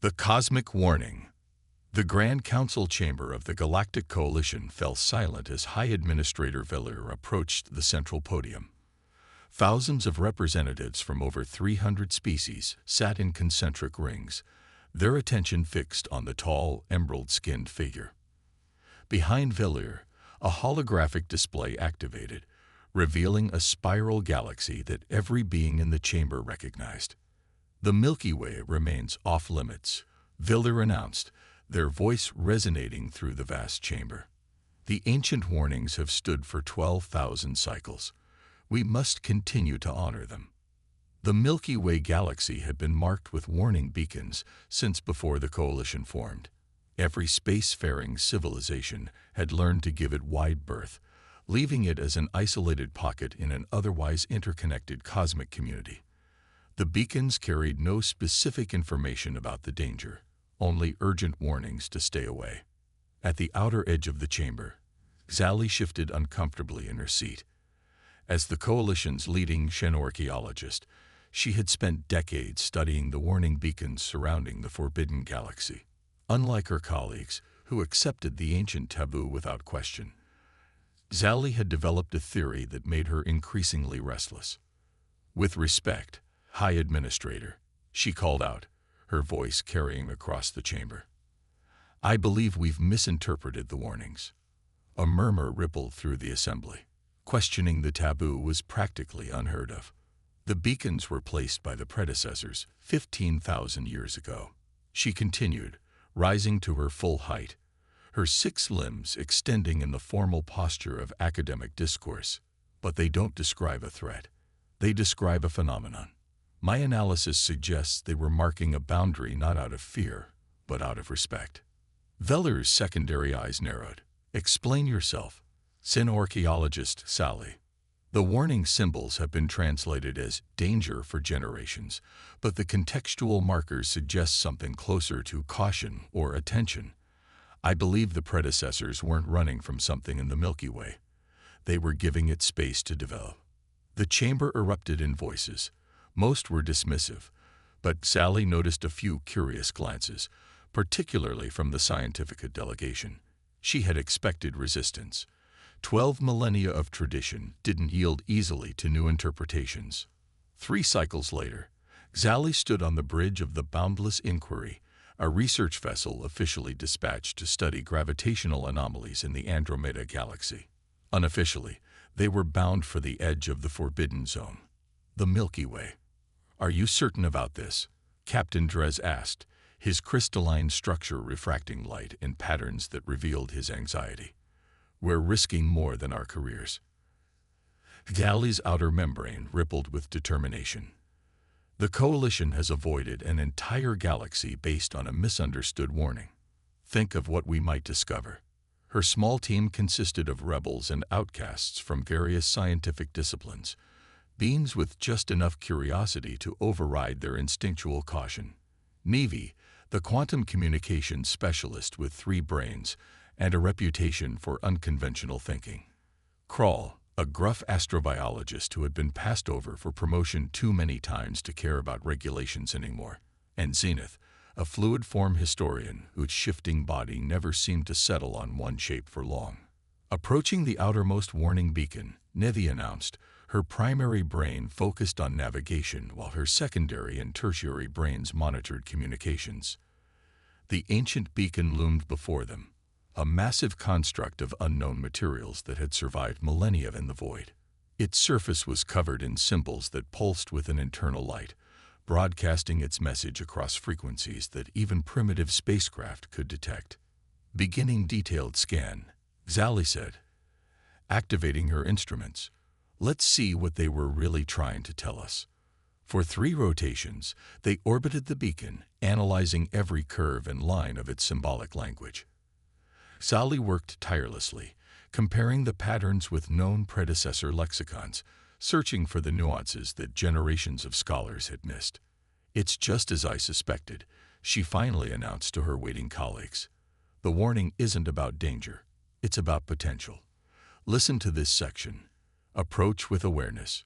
The Cosmic Warning. The Grand Council chamber of the Galactic Coalition fell silent as High Administrator Velir approached the central podium. Thousands of representatives from over 300 species sat in concentric rings, their attention fixed on the tall, emerald-skinned figure. Behind Velir, a holographic display activated, revealing a spiral galaxy that every being in the chamber recognized. The Milky Way remains off-limits, Velir announced, their voice resonating through the vast chamber. The ancient warnings have stood for 12,000 cycles. We must continue to honor them. The Milky Way galaxy had been marked with warning beacons since before the coalition formed. Every spacefaring civilization had learned to give it wide berth, leaving it as an isolated pocket in an otherwise interconnected cosmic community. The beacons carried no specific information about the danger, only urgent warnings to stay away. At the outer edge of the chamber, Xali shifted uncomfortably in her seat. As the Coalition's leading xenorchaeologist, she had spent decades studying the warning beacons surrounding the Forbidden Galaxy. Unlike her colleagues, who accepted the ancient taboo without question, Xali had developed a theory that made her increasingly restless. With respect, High Administrator, she called out, her voice carrying across the chamber. I believe we've misinterpreted the warnings. A murmur rippled through the assembly. Questioning the taboo was practically unheard of. The beacons were placed by the predecessors 15,000 years ago. She continued, rising to her full height, her 6 limbs extending in the formal posture of academic discourse. But they don't describe a threat. They describe a phenomenon. My analysis suggests they were marking a boundary not out of fear, but out of respect. Velir's secondary eyes narrowed. Explain yourself, xenorchaeologist Sally. The warning symbols have been translated as danger for generations, but the contextual markers suggest something closer to caution or attention. I believe the predecessors weren't running from something in the Milky Way. They were giving it space to develop. The chamber erupted in voices. Most were dismissive, but Sally noticed a few curious glances, particularly from the scientific delegation. She had expected resistance. 12 millennia of tradition didn't yield easily to new interpretations. 3 cycles later, Xali stood on the bridge of the Boundless Inquiry, a research vessel officially dispatched to study gravitational anomalies in the Andromeda Galaxy. Unofficially, they were bound for the edge of the Forbidden Zone, the Milky Way. Are you certain about this? Captain Drez asked, his crystalline structure refracting light in patterns that revealed his anxiety. We're risking more than our careers. Xali's outer membrane rippled with determination. The Coalition has avoided an entire galaxy based on a misunderstood warning. Think of what we might discover. Her small team consisted of rebels and outcasts from various scientific disciplines, beings with just enough curiosity to override their instinctual caution. Nevi, the quantum communications specialist with 3 brains and a reputation for unconventional thinking. Kral, a gruff astrobiologist who had been passed over for promotion too many times to care about regulations anymore. And Zenith, a fluid form historian whose shifting body never seemed to settle on one shape for long. Approaching the outermost warning beacon, Nevi announced, her primary brain focused on navigation while her secondary and tertiary brains monitored communications. The ancient beacon loomed before them, a massive construct of unknown materials that had survived millennia in the void. Its surface was covered in symbols that pulsed with an internal light, broadcasting its message across frequencies that even primitive spacecraft could detect. Beginning detailed scan, Xali said, activating her instruments. Let's see what they were really trying to tell us. For 3 rotations, they orbited the beacon, analyzing every curve and line of its symbolic language. Xali worked tirelessly, comparing the patterns with known predecessor lexicons, searching for the nuances that generations of scholars had missed. It's just as I suspected, she finally announced to her waiting colleagues. The warning isn't about danger, it's about potential. Listen to this section. Approach with awareness.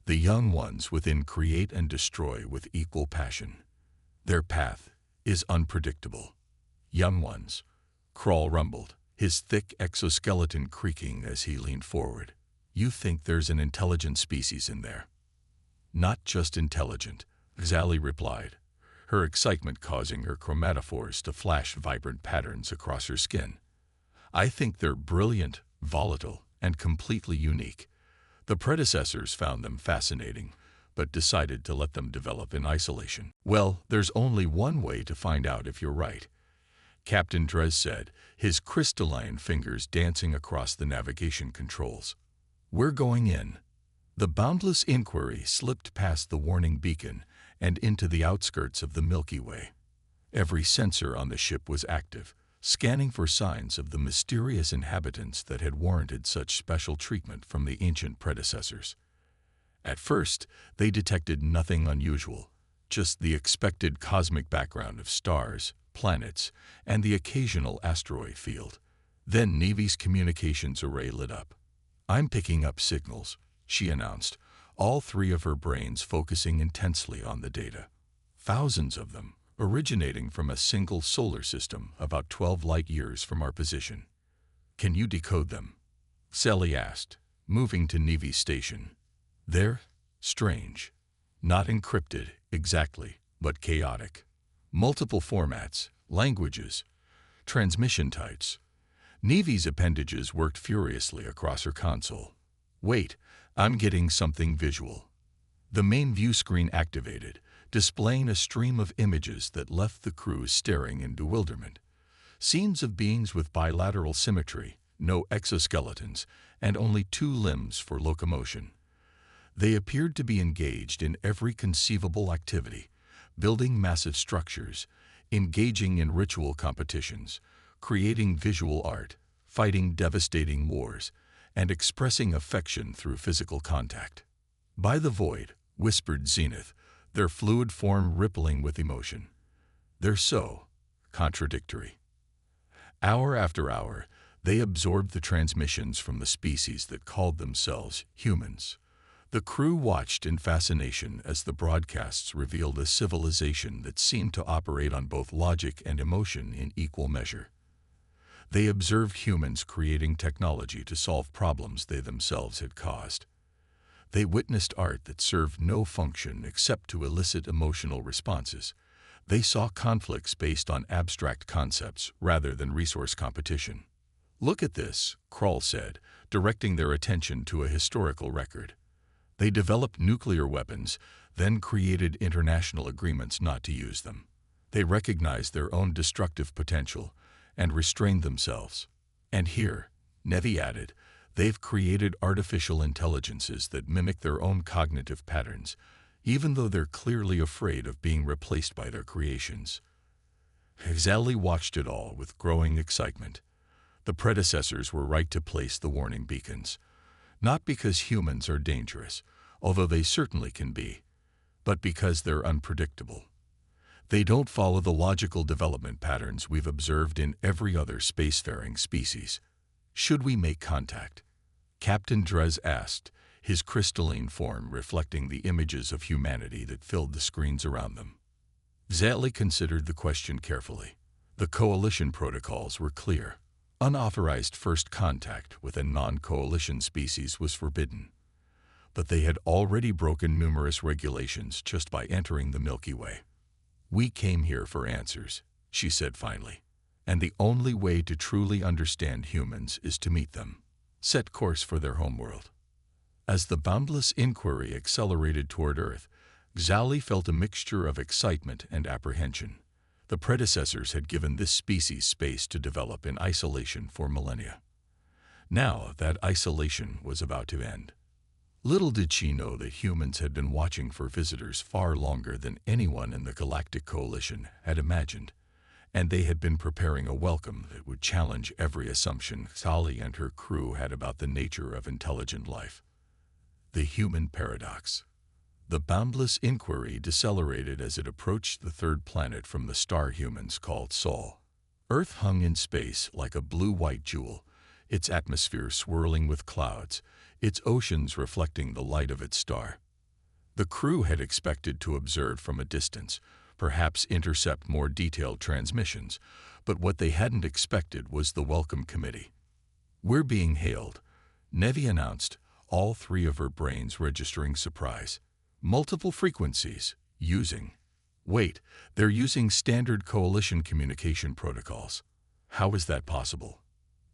The young ones within create and destroy with equal passion. Their path is unpredictable. Young ones, Crawl rumbled, his thick exoskeleton creaking as he leaned forward. You think there's an intelligent species in there? Not just intelligent, Xali replied, her excitement causing her chromatophores to flash vibrant patterns across her skin. I think they're brilliant, volatile, and completely unique. The predecessors found them fascinating, but decided to let them develop in isolation. Well, there's only one way to find out if you're right, Captain Drez said, his crystalline fingers dancing across the navigation controls. We're going in. The boundless inquiry slipped past the warning beacon and into the outskirts of the Milky Way. Every sensor on the ship was active, scanning for signs of the mysterious inhabitants that had warranted such special treatment from the ancient predecessors. At first, they detected nothing unusual, just the expected cosmic background of stars, planets, and the occasional asteroid field. Then Nevi's communications array lit up. I'm picking up signals, she announced, all three of her brains focusing intensely on the data. Thousands of them, originating from a single solar system about 12 light-years from our position. Can you decode them? Sally asked, moving to Nevi's station. They're strange. Not encrypted, exactly, but chaotic. Multiple formats, languages, transmission types. Nevi's appendages worked furiously across her console. Wait, I'm getting something visual. The main view screen activated, displaying a stream of images that left the crew staring in bewilderment. Scenes of beings with bilateral symmetry, no exoskeletons, and only 2 limbs for locomotion. They appeared to be engaged in every conceivable activity, building massive structures, engaging in ritual competitions, creating visual art, fighting devastating wars, and expressing affection through physical contact. By the void, whispered Zenith, their fluid form rippling with emotion. They're so contradictory. Hour after hour, they absorbed the transmissions from the species that called themselves humans. The crew watched in fascination as the broadcasts revealed a civilization that seemed to operate on both logic and emotion in equal measure. They observed humans creating technology to solve problems they themselves had caused. They witnessed art that served no function except to elicit emotional responses. They saw conflicts based on abstract concepts rather than resource competition. Look at this, Kroll said, directing their attention to a historical record. They developed nuclear weapons, then created international agreements not to use them. They recognized their own destructive potential and restrained themselves. And here, Nevi added, they've created artificial intelligences that mimic their own cognitive patterns, even though they're clearly afraid of being replaced by their creations. Xali watched it all with growing excitement. The predecessors were right to place the warning beacons. Not because humans are dangerous, although they certainly can be, but because they're unpredictable. They don't follow the logical development patterns we've observed in every other spacefaring species. Should we make contact? Captain Drez asked, his crystalline form reflecting the images of humanity that filled the screens around them. Xali considered the question carefully. The coalition protocols were clear. Unauthorized first contact with a non-coalition species was forbidden. But they had already broken numerous regulations just by entering the Milky Way. We came here for answers, she said finally. And the only way to truly understand humans is to meet them. Set course for their homeworld. As the boundless inquiry accelerated toward Earth, Xali felt a mixture of excitement and apprehension. The predecessors had given this species space to develop in isolation for millennia. Now that isolation was about to end. Little did she know that humans had been watching for visitors far longer than anyone in the Galactic Coalition had imagined, and they had been preparing a welcome that would challenge every assumption Xali and her crew had about the nature of intelligent life. The human paradox. The boundless inquiry decelerated as it approached the third planet from the star humans called Sol. Earth hung in space like a blue-white jewel, its atmosphere swirling with clouds, its oceans reflecting the light of its star. The crew had expected to observe from a distance, perhaps intercept more detailed transmissions, but what they hadn't expected was the welcome committee. "We're being hailed," Nevi announced, all three of her brains registering surprise. "Multiple frequencies. Using. Wait, they're using standard coalition communication protocols. How is that possible?"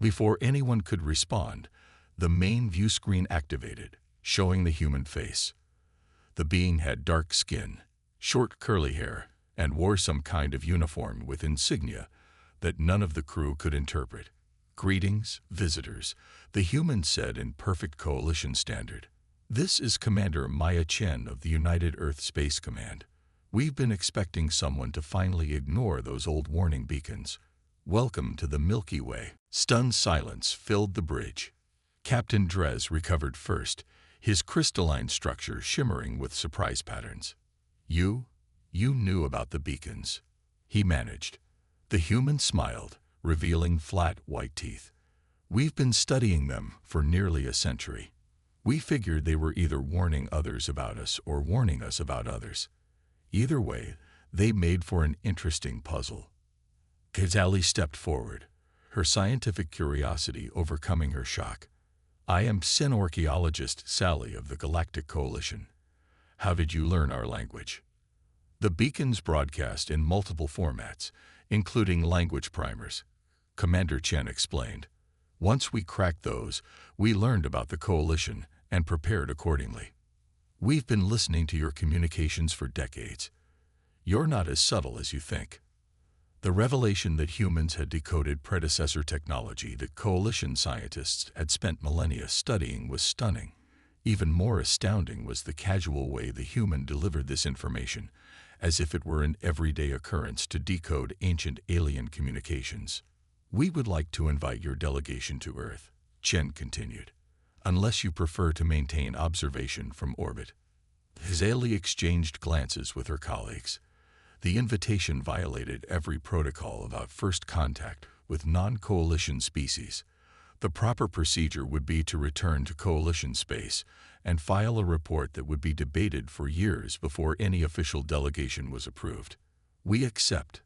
Before anyone could respond, the main view screen activated, showing the human face. The being had dark skin, short curly hair, and wore some kind of uniform with insignia that none of the crew could interpret. "Greetings, visitors," the human said in perfect coalition standard. "This is Commander Maya Chen of the United Earth Space Command. We've been expecting someone to finally ignore those old warning beacons. Welcome to the Milky Way." Stunned silence filled the bridge. Captain Drez recovered first, his crystalline structure shimmering with surprise patterns. You knew about the beacons," he managed. The human smiled, revealing flat white teeth. "We've been studying them for nearly a century. We figured they were either warning others about us or warning us about others. Either way, they made for an interesting puzzle." Kazali stepped forward, her scientific curiosity overcoming her shock. "I am Sinorchaeologist Sally of the Galactic Coalition. How did you learn our language?" "The beacons broadcast in multiple formats, including language primers," Commander Chen explained. "Once we cracked those, we learned about the coalition and prepared accordingly. We've been listening to your communications for decades. You're not as subtle as you think." The revelation that humans had decoded predecessor technology that coalition scientists had spent millennia studying was stunning. Even more astounding was the casual way the human delivered this information, as if it were an everyday occurrence to decode ancient alien communications. "We would like to invite your delegation to Earth," Chen continued, "unless you prefer to maintain observation from orbit." Hazali exchanged glances with her colleagues. The invitation violated every protocol about first contact with non-coalition species. The proper procedure would be to return to coalition space and file a report that would be debated for years before any official delegation was approved. "We accept,"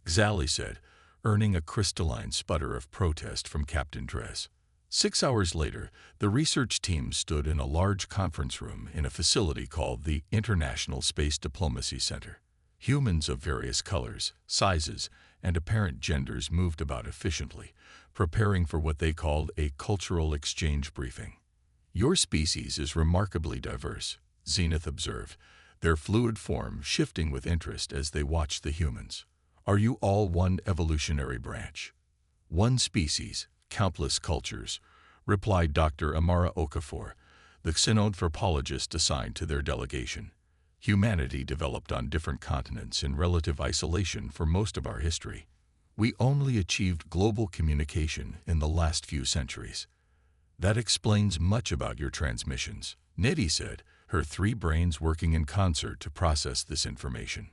Xali said, earning a crystalline sputter of protest from Captain Drez. 6 hours later, the research team stood in a large conference room in a facility called the International Space Diplomacy Center. Humans of various colors, sizes, and apparent genders moved about efficiently, preparing for what they called a cultural exchange briefing. "Your species is remarkably diverse," Zenith observed, their fluid form shifting with interest as they watched the humans. "Are you all one evolutionary branch?" "One species, countless cultures," replied Dr. Amara Okafor, the xenanthropologist assigned to their delegation. "Humanity developed on different continents in relative isolation for most of our history. We only achieved global communication in the last few centuries. That explains much about your transmissions," Nedi said, her three brains working in concert to process this information.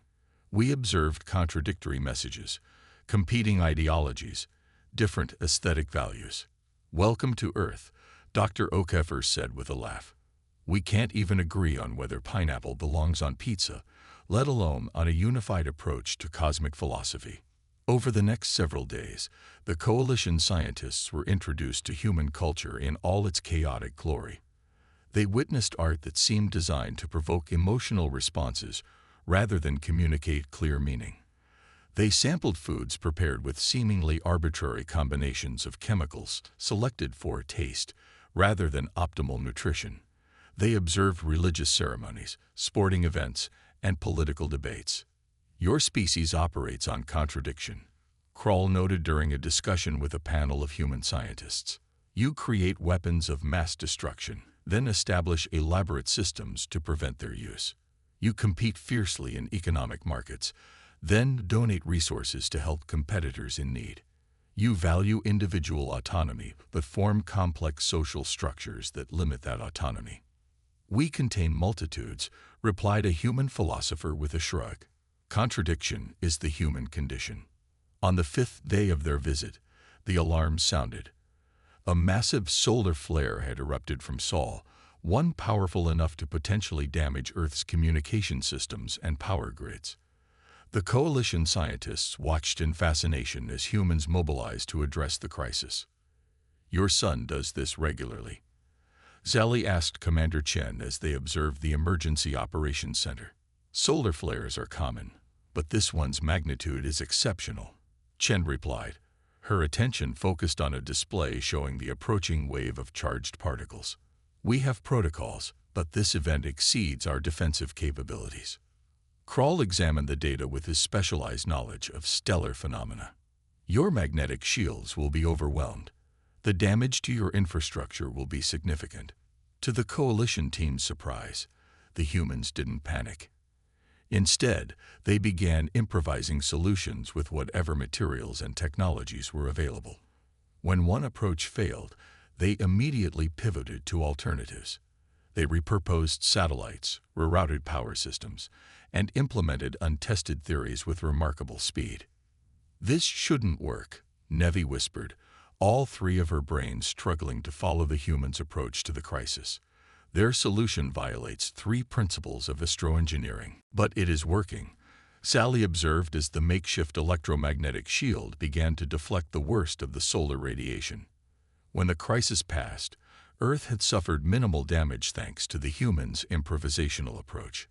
"We observed contradictory messages, competing ideologies, different aesthetic values." "Welcome to Earth," Dr. Okafor said with a laugh. "We can't even agree on whether pineapple belongs on pizza, let alone on a unified approach to cosmic philosophy." Over the next several days, the coalition scientists were introduced to human culture in all its chaotic glory. They witnessed art that seemed designed to provoke emotional responses rather than communicate clear meaning. They sampled foods prepared with seemingly arbitrary combinations of chemicals selected for taste rather than optimal nutrition. They observed religious ceremonies, sporting events, and political debates. "Your species operates on contradiction," Kroll noted during a discussion with a panel of human scientists. "You create weapons of mass destruction, then establish elaborate systems to prevent their use. You compete fiercely in economic markets, then donate resources to help competitors in need. You value individual autonomy but form complex social structures that limit that autonomy." "We contain multitudes," replied a human philosopher with a shrug. "Contradiction is the human condition." On the 5th day of their visit, the alarm sounded. A massive solar flare had erupted from Sol, one powerful enough to potentially damage Earth's communication systems and power grids. The coalition scientists watched in fascination as humans mobilized to address the crisis. "Your son does this regularly?" Sally asked Commander Chen as they observed the Emergency Operations Center. "Solar flares are common, but this one's magnitude is exceptional," Chen replied, her attention focused on a display showing the approaching wave of charged particles. "We have protocols, but this event exceeds our defensive capabilities." Kroll examined the data with his specialized knowledge of stellar phenomena. "Your magnetic shields will be overwhelmed. The damage to your infrastructure will be significant." To the coalition team's surprise, the humans didn't panic. Instead, they began improvising solutions with whatever materials and technologies were available. When one approach failed, they immediately pivoted to alternatives. They repurposed satellites, rerouted power systems, and implemented untested theories with remarkable speed. "This shouldn't work," Nevi whispered, all three of her brains struggling to follow the humans' approach to the crisis. "Their solution violates 3 principles of astroengineering." "But it is working," Sally observed as the makeshift electromagnetic shield began to deflect the worst of the solar radiation. When the crisis passed, Earth had suffered minimal damage thanks to the humans' improvisational approach.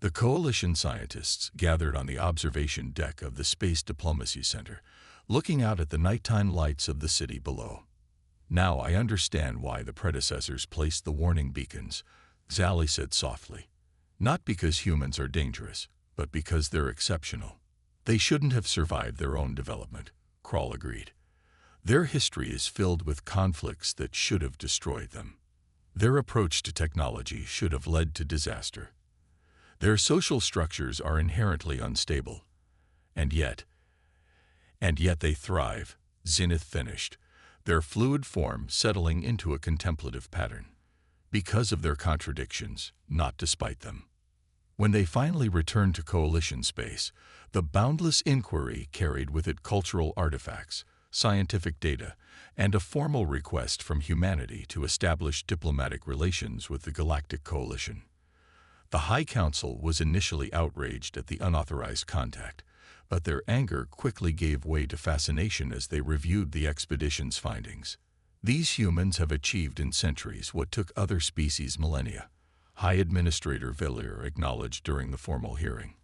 The coalition scientists gathered on the observation deck of the Space Diplomacy Center, looking out at the nighttime lights of the city below. "Now I understand why the predecessors placed the warning beacons," Sally said softly. "Not because humans are dangerous, but because they're exceptional." "They shouldn't have survived their own development," Kroll agreed. "Their history is filled with conflicts that should have destroyed them. Their approach to technology should have led to disaster. Their social structures are inherently unstable. And yet they thrive," Zenith finished, their fluid form settling into a contemplative pattern. "Because of their contradictions, not despite them." When they finally returned to coalition space, the boundless inquiry carried with it cultural artifacts, scientific data, and a formal request from humanity to establish diplomatic relations with the Galactic Coalition. The High Council was initially outraged at the unauthorized contact, but their anger quickly gave way to fascination as they reviewed the expedition's findings. "These humans have achieved in centuries what took other species millennia," High Administrator Villier acknowledged during the formal hearing.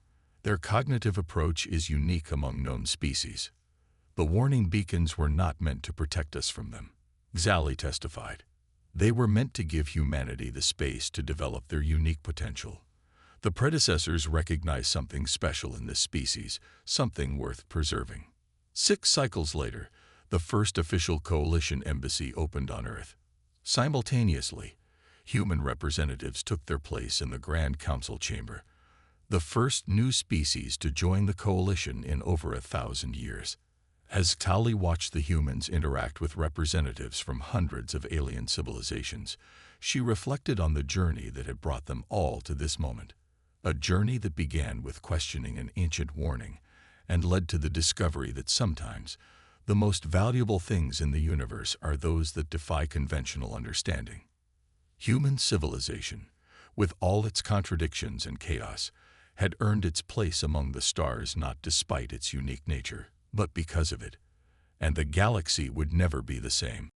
"Their cognitive approach is unique among known species. The warning beacons were not meant to protect us from them," Sally testified. "They were meant to give humanity the space to develop their unique potential. The predecessors recognized something special in this species, something worth preserving." 6 cycles later, the first official coalition embassy opened on Earth. Simultaneously, human representatives took their place in the Grand Council chamber, the first new species to join the coalition in over 1,000 years. As Tali watched the humans interact with representatives from hundreds of alien civilizations, she reflected on the journey that had brought them all to this moment. A journey that began with questioning an ancient warning and led to the discovery that sometimes the most valuable things in the universe are those that defy conventional understanding. Human civilization, with all its contradictions and chaos, had earned its place among the stars not despite its unique nature, but because of it, and the galaxy would never be the same.